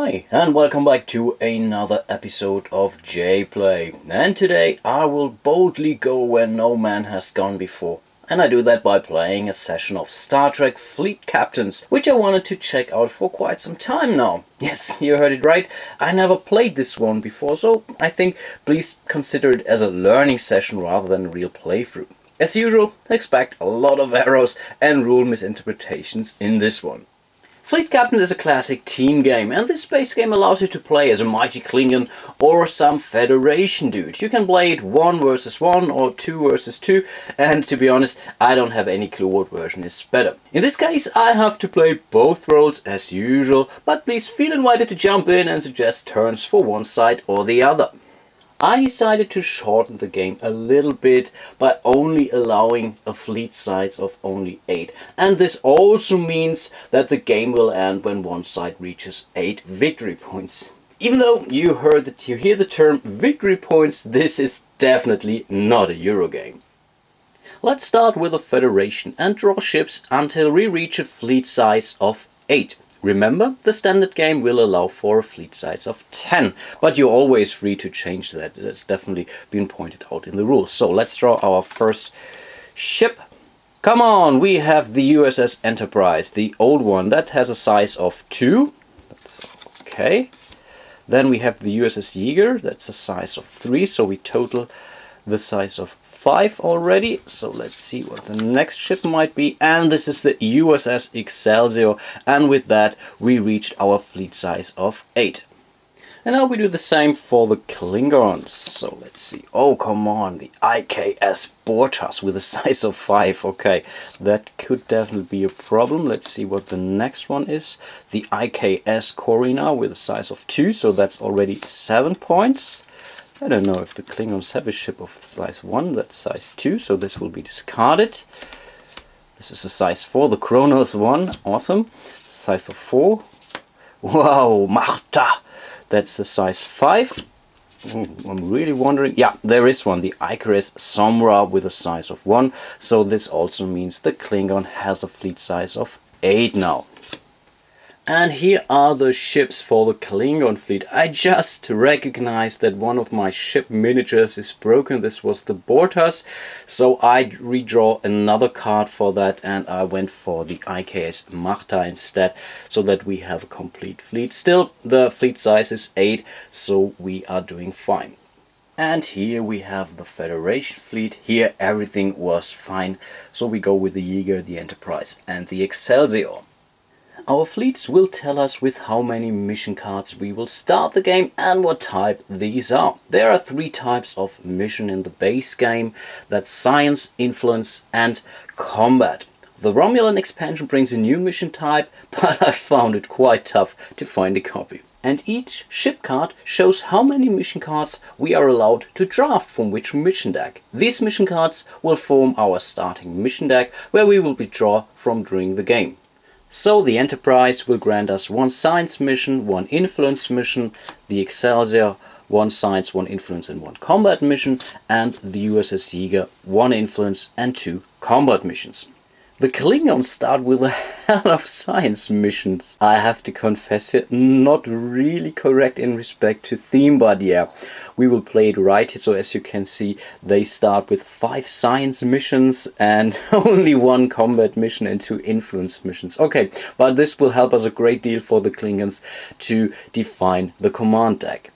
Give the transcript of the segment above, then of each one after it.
Hi, and welcome back to another episode of jPlay. And today I will boldly go where no man has gone before. And I do that by playing a session of Star Trek Fleet Captains, which I wanted to check out for quite some time now. Yes, you heard it right, I never played this one before, so I think please consider it as a learning session rather than a real playthrough. As usual, expect a lot of errors and rule misinterpretations in this one. Fleet Captains is a classic team game, and this space game allows you to play as a mighty Klingon or some Federation dude. You can play it 1 versus 1 or 2 versus 2, and to be honest, I don't have any clue what version is better. In this case, I have to play both roles as usual, but please feel invited to jump in and suggest turns for one side or the other. I decided to shorten the game a little bit by only allowing a fleet size of only 8. And this also means that the game will end when one side reaches 8 victory points. Even though you hear the term victory points, this is definitely not a Eurogame. Let's start with a Federation and draw ships until we reach a fleet size of 8. Remember, the standard game will allow for a fleet size of 10, but you're always free to change that. That's definitely been pointed out in the rules. So let's draw our first ship. Come on, we have the USS Enterprise, the old one, that has a size of 2. That's okay. Then we have the USS Yeager, that's a size of 3, so we total the size of 5 already. So let's see what the next ship might be, and this is the USS Excelsior, and with that we reached our fleet size of 8. And now we do the same for the Klingons. So let's see, oh come on, the IKS Bortas with a size of 5. Okay, that could definitely be a problem. Let's see what the next one is. The IKS Corina with a size of 2, so that's already 7 points. I don't know if the Klingons have a ship of size 1, that's size 2, so this will be discarded. This is a size 4, the Kronos 1, awesome. Size of 4. Wow, Marta! That's a size 5. I'm really wondering. Yeah, there is one, the Icarus Somra with a size of 1. So this also means the Klingon has a fleet size of 8 now. And here are the ships for the Klingon fleet. I just recognized that one of my ship miniatures is broken. This was the Bortas. So I redraw another card for that, and I went for the IKS Marta instead, so that we have a complete fleet. Still, the fleet size is 8, so we are doing fine. And here we have the Federation fleet. Here everything was fine. So we go with the Yeager, the Enterprise, and the Excelsior. Our fleets will tell us with how many mission cards we will start the game and what type these are. There are 3 types of mission in the base game. That's Science, Influence and Combat. The Romulan expansion brings a new mission type, but I found it quite tough to find a copy. And each ship card shows how many mission cards we are allowed to draft from which mission deck. These mission cards will form our starting mission deck, where we will be drawn from during the game. So the Enterprise will grant us 1 science mission, 1 influence mission, the Excelsior 1 science, 1 influence and 1 combat mission, and the USS Yeager 1 influence and 2 combat missions. The Klingons start with a hell of science missions. I have to confess it, not really correct in respect to theme, but yeah, we will play it right. So as you can see, they start with 5 science missions and only 1 combat mission and 2 influence missions. Okay, but this will help us a great deal for the Klingons to define the command deck.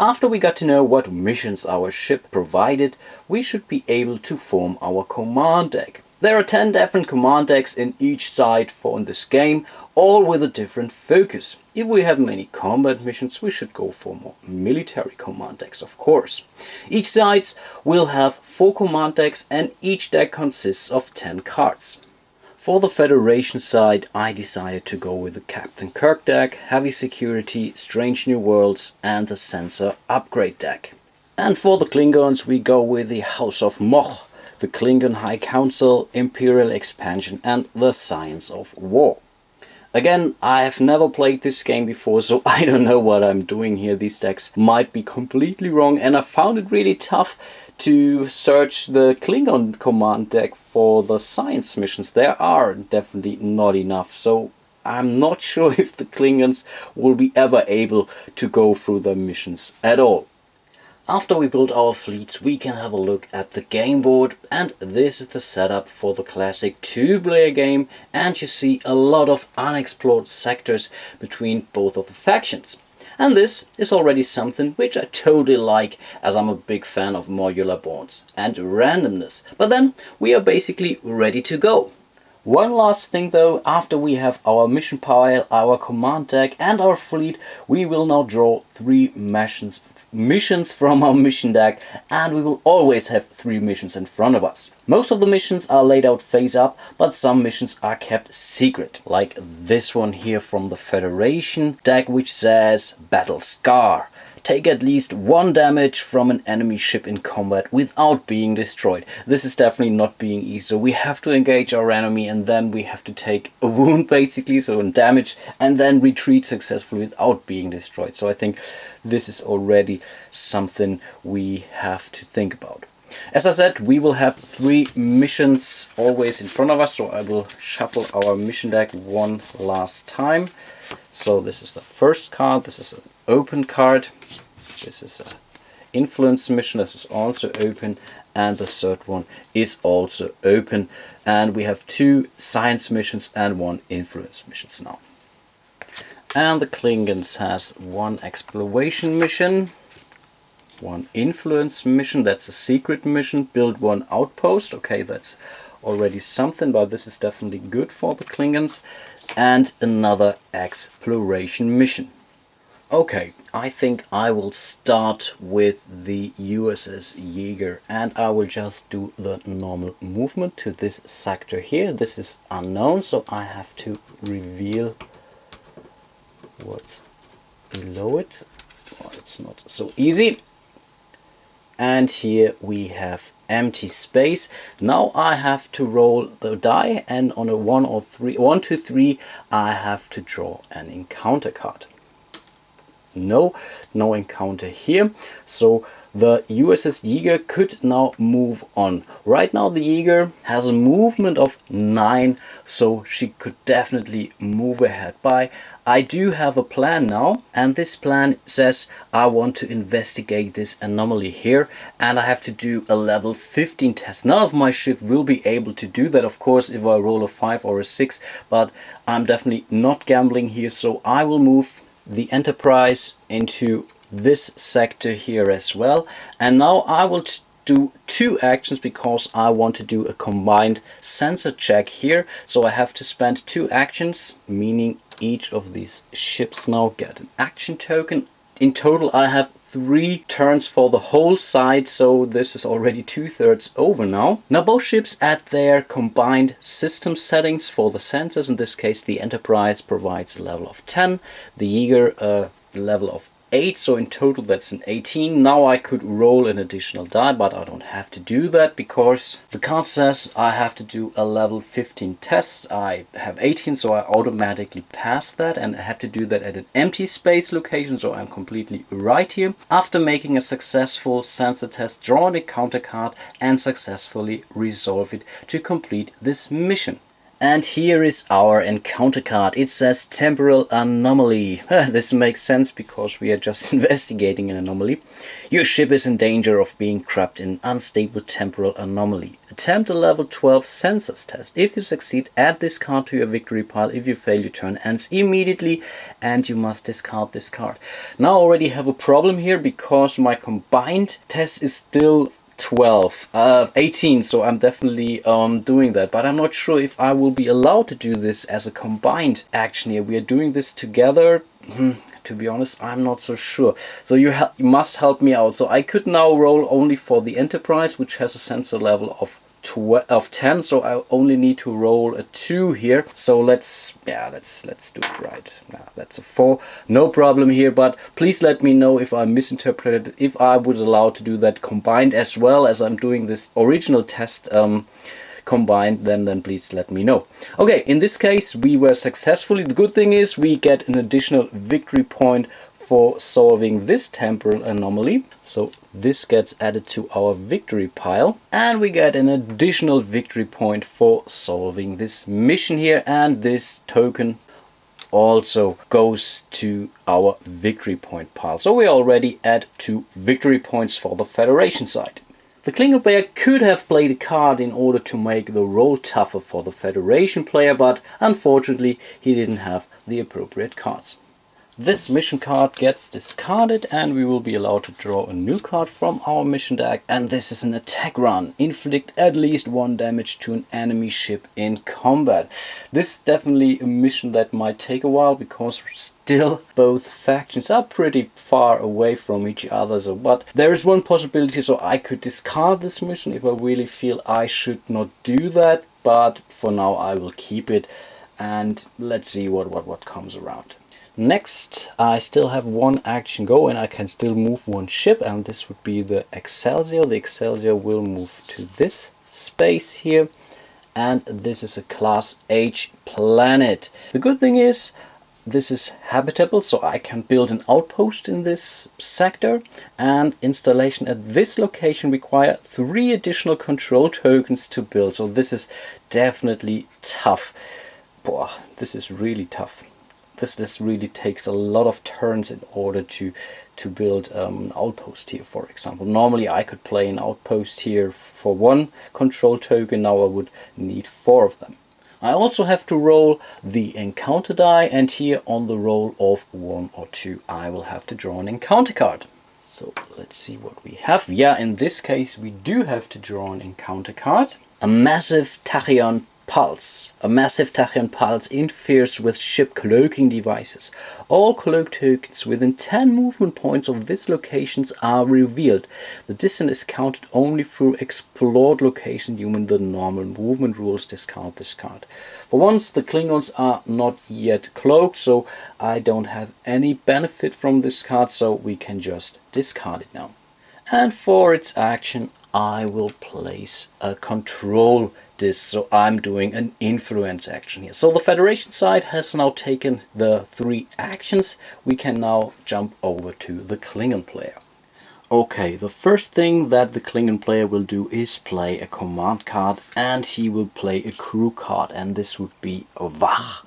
After we got to know what missions our ship provided, we should be able to form our command deck. There are 10 different command decks in each side in this game, all with a different focus. If we have many combat missions, we should go for more military command decks, of course. Each side will have 4 command decks, and each deck consists of 10 cards. For the Federation side, I decided to go with the Captain Kirk deck, Heavy Security, Strange New Worlds and the Sensor Upgrade deck. And for the Klingons, we go with the House of Moch, the Klingon High Council, Imperial Expansion and the Science of War. Again, I have never played this game before, so I don't know what I'm doing here. These decks might be completely wrong, and I found it really tough to search the Klingon command deck for the science missions. There are definitely not enough, so I'm not sure if the Klingons will be ever able to go through their missions at all. After we build our fleets, we can have a look at the game board, and this is the setup for the classic 2-player game, and you see a lot of unexplored sectors between both of the factions. And this is already something which I totally like, as I'm a big fan of modular boards and randomness. But then we are basically ready to go. One last thing though, after we have our mission pile, our command deck and our fleet, we will now draw 3 missions from our mission deck, and we will always have 3 missions in front of us. Most of the missions are laid out face up, but some missions are kept secret, like this one here from the Federation deck, which says Battle Scar. Take at least 1 damage from an enemy ship in combat without being destroyed. This is definitely not being easy, so we have to engage our enemy and then we have to take a wound basically, so in damage, and then retreat successfully without being destroyed. So I think this is already something we have to think about. As I said, we will have 3 missions always in front of us, so I will shuffle our mission deck one last time. So this is the first card, this is an open card, this is an influence mission, this is also open, and the third one is also open. And we have 2 science missions and 1 influence missions now. And the Klingons has 1 exploration mission, 1 influence mission, that's a secret mission, build 1 outpost. Okay, that's already something, but this is definitely good for the Klingons. And another exploration mission. Okay, I think I will start with the USS Jaeger, and I will just do the normal movement to this sector here. This is unknown, so I have to reveal what's below it. Well, it's not so easy. And here we have empty space. Now I have to roll the die, and on a 1 to 3 I have to draw an encounter card. No encounter here, so the USS Jaeger could now move on. Right now the Jaeger has a movement of 9, so she could definitely move ahead by. I do have a plan now, and this plan says I want to investigate this anomaly here, and I have to do a level 15 test. None of my ship will be able to do that, of course, if I roll a 5 or a 6, but I'm definitely not gambling here, so I will move the Enterprise into this sector here as well. And now I will do 2 actions because I want to do a combined sensor check here. So I have to spend 2 actions, meaning each of these ships now get an action token. In total I have 3 turns for the whole side, so this is already 2/3 over now. Now both ships add their combined system settings for the sensors. In this case the Enterprise provides a level of 10, the Jaeger a level of 8, so in total that's an 18. Now I could roll an additional die, but I don't have to do that because the card says I have to do a level 15 test. I have 18, so I automatically pass that, and I have to do that at an empty space location, so I'm completely right here. After making a successful sensor test, draw an encounter card and successfully resolve it to complete this mission. And here is our encounter card. It says temporal anomaly. This makes sense because we are just investigating an anomaly. Your ship is in danger of being trapped in unstable temporal anomaly. Attempt a level 12 sensors test. If you succeed, add this card to your victory pile. If you fail, your turn ends immediately and you must discard this card. Now I already have a problem here because my combined test is still 18, so I'm definitely doing that, but I'm not sure if I will be allowed to do this as a combined action here. We are doing this together. To be honest, I'm not so sure, so you must help me out. So I could now roll only for the Enterprise, which has a sensor level of 10, so I only need to roll a 2 here. So let's do it right. That's a 4, no problem here, but please let me know if I misinterpreted, if I would allow to do that combined as well as I'm doing this original test combined, then please let me know. Okay, in this case we were successfully. The good thing is we get an additional victory point for solving this temporal anomaly, so this gets added to our victory pile, and we get an additional victory point for solving this mission here, and this token also goes to our victory point pile. So we're already at 2 victory points for the Federation side. The Klingon player could have played a card in order to make the role tougher for the Federation player, but unfortunately he didn't have the appropriate cards. This mission card gets discarded and we will be allowed to draw a new card from our mission deck, and this is an attack run. Inflict at least 1 damage to an enemy ship in combat. This is definitely a mission that might take a while because still both factions are pretty far away from each other. But there is one possibility, so I could discard this mission if I really feel I should not do that, but for now I will keep it and let's see what comes around. Next, I still have 1 action go and I can still move 1 ship, and this would be the Excelsior. The Excelsior will move to this space here, and this is a Class H planet. The good thing is this is habitable, so I can build an outpost in this sector, and installation at this location require 3 additional control tokens to build. So this is definitely tough. Boah, this is really tough. This really takes a lot of turns in order to build an outpost here, for example. Normally I could play an outpost here for 1 control token, now I would need 4 of them. I also have to roll the encounter die, and here on the roll of 1 or 2 I will have to draw an encounter card. So let's see what we have. Yeah, in this case we do have to draw an encounter card. A massive tachyon pulse. A massive tachyon pulse interferes with ship cloaking devices. All cloak tokens within 10 movement points of this locations are revealed. The distance is counted only through explored locations using the normal movement rules. Discard this card. For once, the Klingons are not yet cloaked, so I don't have any benefit from this card, so we can just discard it now. And for its action, I will place a control disc, so I'm doing an influence action here. So the Federation side has now taken the 3 actions. We can now jump over to the Klingon player. Okay, the first thing that the Klingon player will do is play a command card, and he will play a crew card, and this would be a Wach.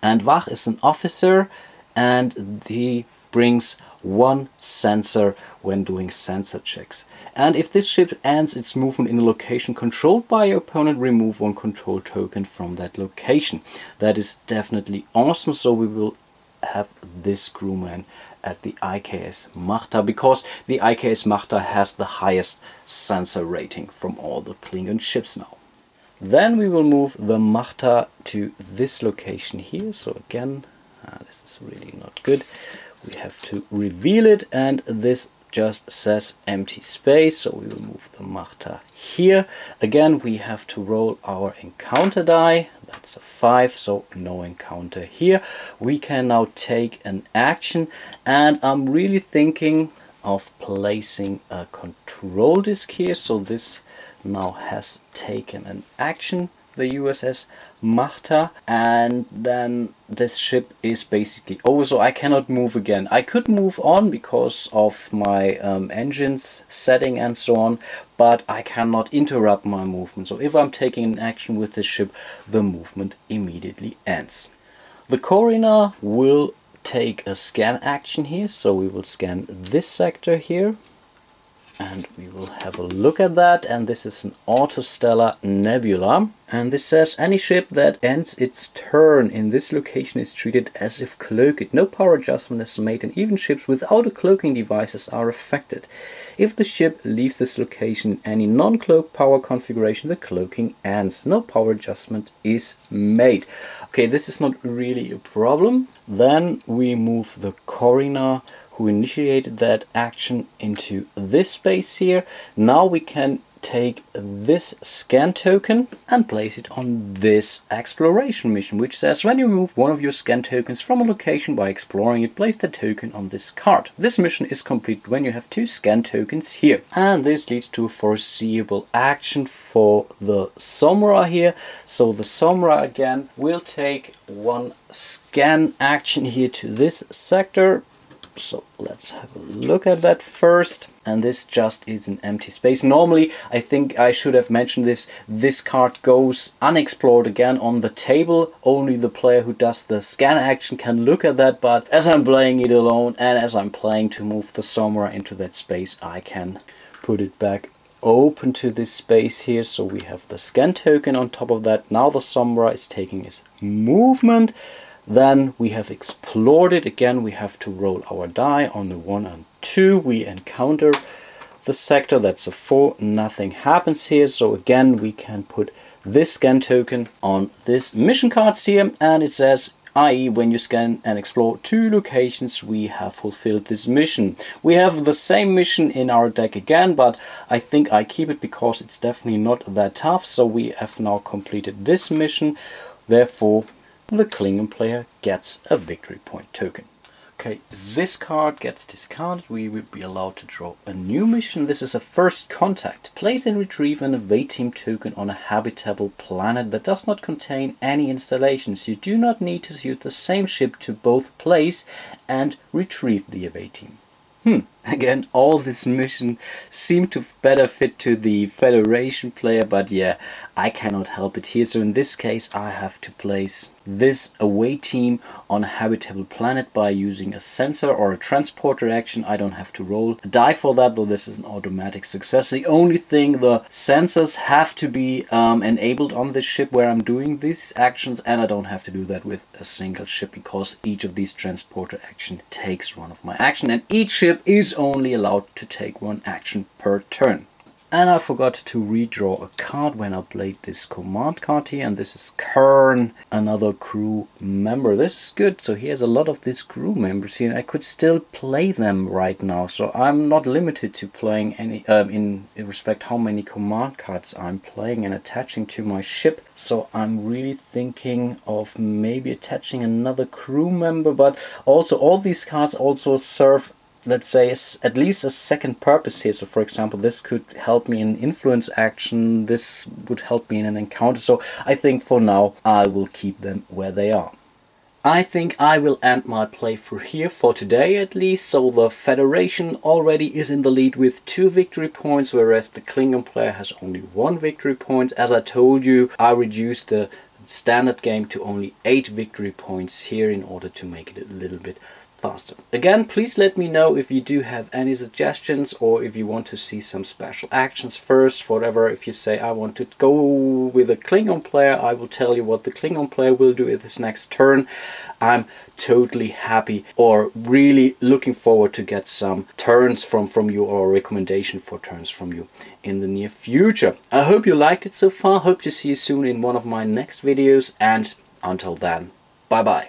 And Wach is an officer, and he brings 1 sensor when doing sensor checks. And if this ship ends its movement in a location controlled by your opponent, remove 1 control token from that location. That is definitely awesome, so we will have this crewman at the IKS Marta, because the IKS Marta has the highest sensor rating from all the Klingon ships now. Then we will move the Marta to this location here. So again, this is really not good. We have to reveal it, and this just says empty space, so we will move the Marta here. Again, we have to roll our encounter die. That's a 5, so no encounter here. We can now take an action, and I'm really thinking of placing a control disc here. So this now has taken an action, the USS Marta, and then this ship is basically over, so I cannot move again. I could move on because of my engines setting and so on, but I cannot interrupt my movement. So if I'm taking an action with this ship, the movement immediately ends. The Coroner will take a scan action here, so we will scan this sector here. And we will have a look at that, and this is an autostellar nebula, and this says any ship that ends its turn in this location is treated as if cloaked. No power adjustment is made, and even ships without a cloaking devices are affected. If the ship leaves this location in any non-cloak power configuration, the cloaking ends. No power adjustment is made. Okay, this is not really a problem. Then we move the Coroner, who initiated that action, into this space here. Now we can take this scan token and place it on this exploration mission, which says when you remove 1 of your scan tokens from a location by exploring it, place the token on this card. This mission is complete when you have 2 scan tokens here. And this leads to a foreseeable action for the Somra here. So the Somra again will take 1 scan action here to this sector. So let's have a look at that first. And this just is an empty space. Normally, I think I should have mentioned this. This card goes unexplored again on the table. Only the player who does the scan action can look at that. But as I'm playing it alone and as I'm playing to move the Sombra into that space, I can put it back open to this space here. So we have the scan token on top of that. Now the Sombra is taking its movement. Then we have explored it. Again, we have to roll our die. On the 1 and 2 we encounter the sector. That's a 4. Nothing happens here. So again, we can put this scan token on this mission cards here, and it says, i.e. when you scan and explore 2 locations, we have fulfilled this mission. We have the same mission in our deck again, but I think I keep it because it's definitely not that tough. So we have now completed this mission. Therefore, the Klingon player gets a victory point token. Okay, this card gets discarded. We will be allowed to draw a new mission. This is a first contact. Place and retrieve an away team token on a habitable planet that does not contain any installations. You do not need to use the same ship to both place and retrieve the away team. Again, all this mission seemed to better fit to the Federation player, but yeah, I cannot help it here. So in this case, I have to place this away team on a habitable planet by using a sensor or a transporter action. I don't have to roll a die for that, though this is an automatic success. The only thing, the sensors have to be enabled on this ship where I'm doing these actions, and I don't have to do that with a single ship because each of these transporter action takes one of my action, and each ship is only allowed to take 1 action per turn. And I forgot to redraw a card when I played this command card here, and this is Kern, another crew member. This is good. So he has a lot of these crew members here, and I could still play them right now. So I'm not limited to playing any in respect how many command cards I'm playing and attaching to my ship. So I'm really thinking of maybe attaching another crew member, but also all these cards also serve, let's say, at least a second purpose here. So for example, this could help me in influence action, this would help me in an encounter. So I think for now I will keep them where they are. I think I will end my playthrough here for today at least. So the Federation already is in the lead with 2 victory points, whereas the Klingon player has only 1 victory point. As I told you, I reduced the standard game to only 8 victory points here in order to make it a little bit faster. Again, please let me know if you do have any suggestions, or if you want to see some special actions first, whatever. If you say I want to go with a Klingon player, I will tell you what the Klingon player will do with his next turn. I'm totally happy, or really looking forward to get some turns from you, or recommendation for turns from you in the near future. I hope you liked it so far. Hope to see you soon in one of my next videos, and until then, bye bye.